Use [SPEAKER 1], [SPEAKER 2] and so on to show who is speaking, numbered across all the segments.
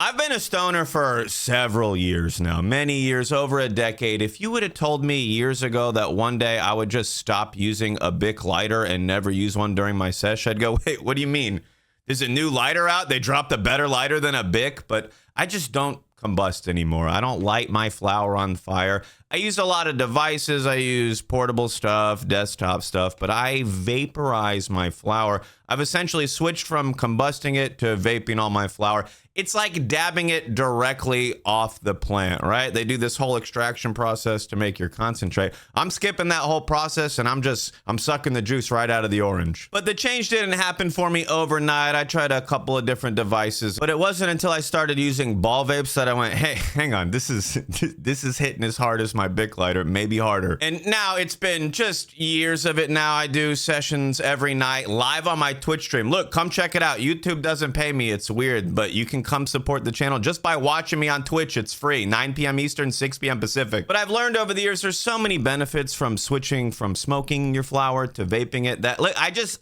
[SPEAKER 1] I've been a stoner for several years now, many years, over a decade. If you would have told me years ago that one day I would just stop using a Bic lighter and never use one during my sesh, I'd go, wait, what do you mean? There's a new lighter out? They dropped a better lighter than a Bic? But I just don't combust anymore. I don't light my flower on fire. I use a lot of devices. I use portable stuff, desktop stuff, but I vaporize my flower. I've essentially switched from combusting it to vaping all my flower. It's like dabbing it directly off the plant, right? They do this whole extraction process to make your concentrate. I'm skipping that whole process and I'm sucking the juice right out of the orange. But the change didn't happen for me overnight. I tried a couple of different devices, but it wasn't until I started using ball vapes that I went, hey, hang on, this is hitting as hard as my Bic lighter, maybe harder. And now it's been just years of it now. I do sessions every night live on my Twitch stream. Look, come check it out. YouTube doesn't pay me. It's weird, but you can come support the channel just by watching me on Twitch. It's free, 9 p.m. Eastern, 6 p.m. Pacific. But I've learned over the years there's so many benefits from switching from smoking your flower to vaping it that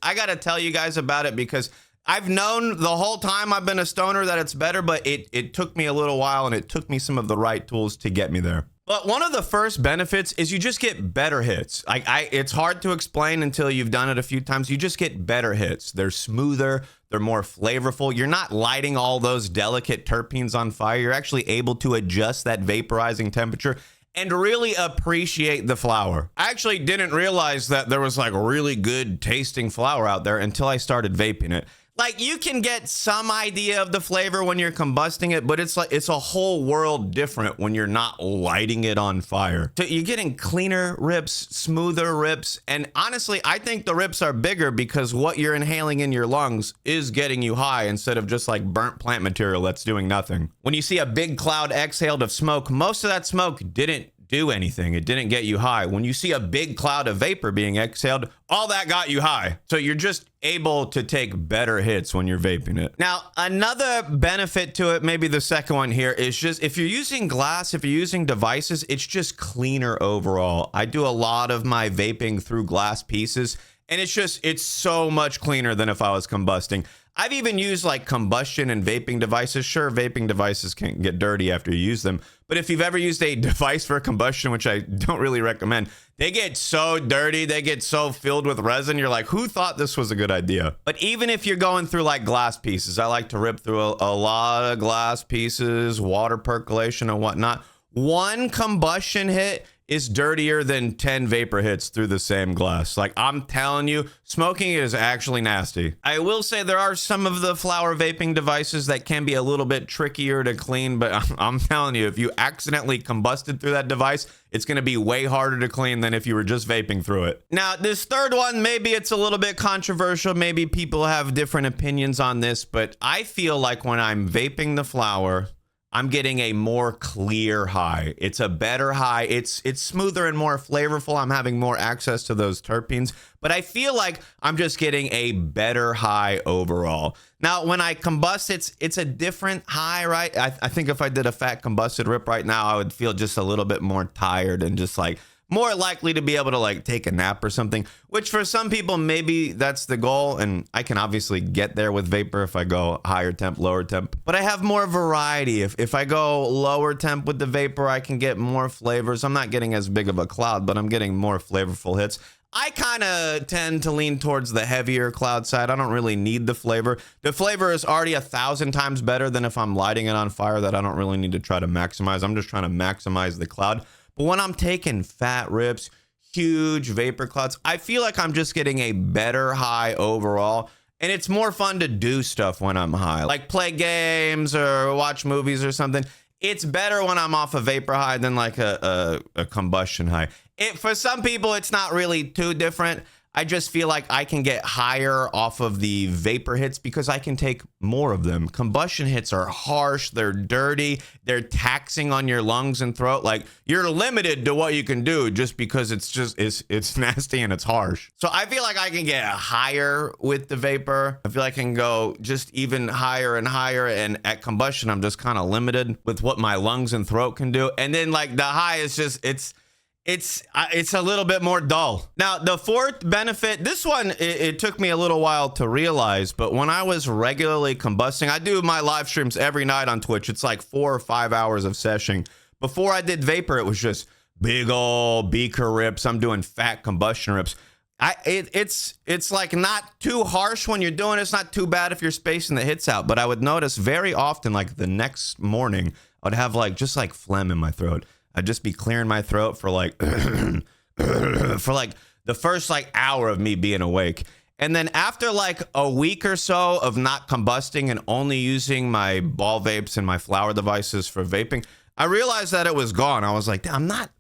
[SPEAKER 1] I gotta tell you guys about it because I've known the whole time I've been a stoner that it's better, but it took me a little while and it took me some of the right tools to get me there. But one of the first benefits is you just get better hits. It's hard to explain until you've done it a few times. You just get better hits. They're smoother. They're more flavorful. You're not lighting all those delicate terpenes on fire. You're actually able to adjust that vaporizing temperature and really appreciate the flower. I actually didn't realize that there was like really good tasting flower out there until I started vaping it. Like, you can get some idea of the flavor when you're combusting it, but it's a whole world different when you're not lighting it on fire. So you're getting cleaner rips, smoother rips, and honestly, I think the rips are bigger because what you're inhaling in your lungs is getting you high instead of just like burnt plant material that's doing nothing. When you see a big cloud exhaled of smoke, most of that smoke didn't do anything. It didn't get you high. When you see a big cloud of vapor being exhaled, all that got you high. So you're just able to take better hits when you're vaping it. Now, another benefit to it, maybe the second one here, is just if you're using glass, if you're using devices, it's just cleaner overall. I do a lot of my vaping through glass pieces, and it's so much cleaner than if I was combusting. I've even used like combustion and vaping devices. Sure, vaping devices can get dirty after you use them, but if you've ever used a device for combustion, which I don't really recommend, they get so dirty, they get so filled with resin, you're like, who thought this was a good idea? But even if you're going through like glass pieces, I like to rip through a lot of glass pieces, water percolation and whatnot. One combustion hit is dirtier than 10 vapor hits through the same glass. Like, I'm telling you, smoking is actually nasty. I will say there are some of the flower vaping devices that can be a little bit trickier to clean, but I'm telling you, if you accidentally combusted through that device, it's gonna be way harder to clean than if you were just vaping through it. Now, this third one, maybe it's a little bit controversial. Maybe people have different opinions on this, but I feel like when I'm vaping the flower, I'm getting a more clear high. It's a better high. It's smoother and more flavorful. I'm having more access to those terpenes, but I feel like I'm just getting a better high overall. Now, when I combust, it's a different high, right? I think if I did a fat combusted rip right now, I would feel just a little bit more tired and just like more likely to be able to like take a nap or something, which for some people, maybe that's the goal. And I can obviously get there with vapor if I go higher temp, lower temp, but I have more variety. If I go lower temp with the vapor, I can get more flavors. I'm not getting as big of a cloud, but I'm getting more flavorful hits. I kind of tend to lean towards the heavier cloud side. I don't really need the flavor. The flavor is already 1,000 times better than if I'm lighting it on fire that I don't really need to try to maximize. I'm just trying to maximize the cloud. But when I'm taking fat rips, huge vapor clouds, I feel like I'm just getting a better high overall. And it's more fun to do stuff when I'm high, like play games or watch movies or something. It's better when I'm off a vapor high than like a combustion high. For some people, it's not really too different. I just feel like I can get higher off of the vapor hits because I can take more of them. Combustion hits are harsh, they're dirty, they're taxing on your lungs and throat. Like, you're limited to what you can do just because it's nasty and it's harsh. So I feel like I can get higher with the vapor. I feel like I can go just even higher and higher, and at combustion, I'm just kind of limited with what my lungs and throat can do. And then like the high is just, it's a little bit more dull. Now, the fourth benefit, this one, it took me a little while to realize, but when I was regularly combusting, I do my live streams every night on Twitch. It's like 4 or 5 hours of seshing. Before I did vapor, it was just big old beaker rips. I'm doing fat combustion rips. It's like not too harsh when you're doing it. It's not too bad if you're spacing the hits out, but I would notice very often, like the next morning, I would have like just like phlegm in my throat. I'd just be clearing my throat for like for like the first like hour of me being awake. And then after like a week or so of not combusting and only using my ball vapes and my flower devices for vaping, I realized that it was gone. I was like, I'm not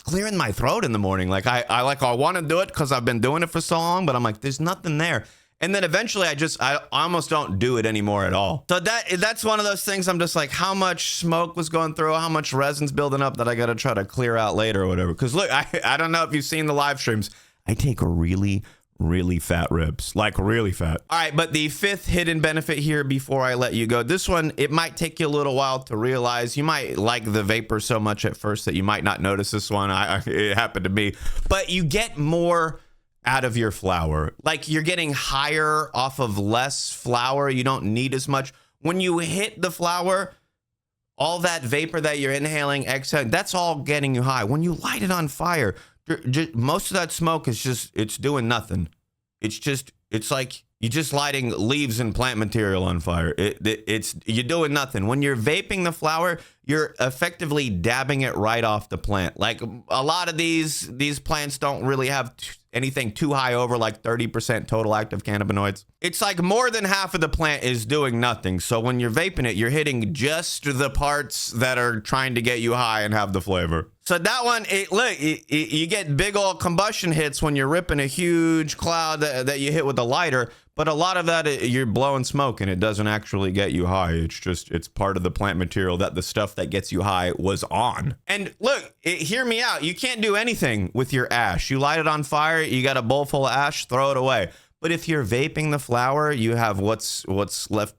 [SPEAKER 1] clearing my throat in the morning. Like I want to do it because I've been doing it for so long, but I'm like, there's nothing there. And then eventually I almost don't do it anymore at all. So that's one of those things. I'm just like, how much smoke was going through, how much resin's building up that I got to try to clear out later or whatever. Because look, I don't know if you've seen the live streams. I take a really fat rips, like really fat. All right, but the fifth hidden benefit here before I let you go, this one, it might take you a little while to realize. You might like the vapor so much at first that you might not notice this one. It happened to me, but you get more out of your flower. Like you're getting higher off of less flower. You don't need as much. When you hit the flower, all that vapor that you're inhaling, exhaling, that's all getting you high. When you light it on fire, most of that smoke is just, it's doing nothing. It's like you're just lighting leaves and plant material on fire. You're doing nothing. When you're vaping the flower, you're effectively dabbing it right off the plant. Like a lot of these plants don't really have anything too high over like 30% total active cannabinoids. It's like more than half of the plant is doing nothing. So when you're vaping it, you're hitting just the parts that are trying to get you high and have the flavor. So that one, you get big old combustion hits when you're ripping a huge cloud that you hit with a lighter. But a lot of that, you're blowing smoke and it doesn't actually get you high. It's part of the plant material that the stuff that gets you high was on. And look, hear me out. You can't do anything with your ash. You light it on fire, you got a bowl full of ash, throw it away. But if you're vaping the flower, you have what's left.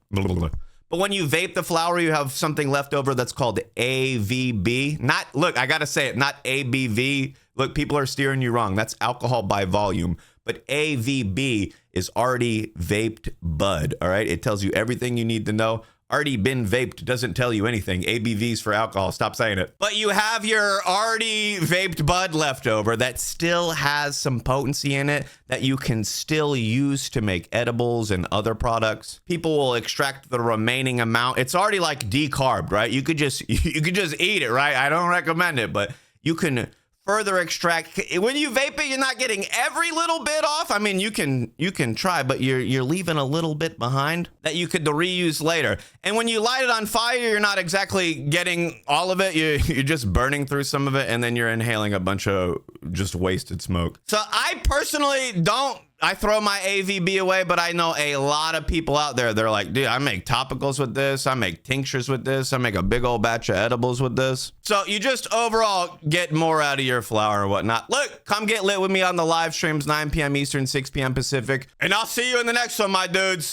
[SPEAKER 1] But when you vape the flower, you have something left over that's called AVB. Look, I gotta say it, not ABV. Look, people are steering you wrong. That's alcohol by volume. But AVB is already vaped bud, all right? It tells you everything you need to know. Already been vaped doesn't tell you anything. ABV's for alcohol. Stop saying it. But you have your already vaped bud left over that still has some potency in it that you can still use to make edibles and other products. People will extract the remaining amount. It's already like decarbed, right? You could just eat it, right? I don't recommend it, but you can further extract. When you vape it, you're not getting every little bit off. I mean, you can try, but you're leaving a little bit behind that you could reuse later. And when you light it on fire, you're not exactly getting all of it. You're just burning through some of it, and then you're inhaling a bunch of just wasted smoke. So I personally don't. I throw my AVB away, but I know a lot of people out there, they're like, dude, I make topicals with this. I make tinctures with this. I make a big old batch of edibles with this. So you just overall get more out of your flower and whatnot. Look, come get lit with me on the live streams, 9 p.m. Eastern, 6 p.m. Pacific. And I'll see you in the next one, my dudes.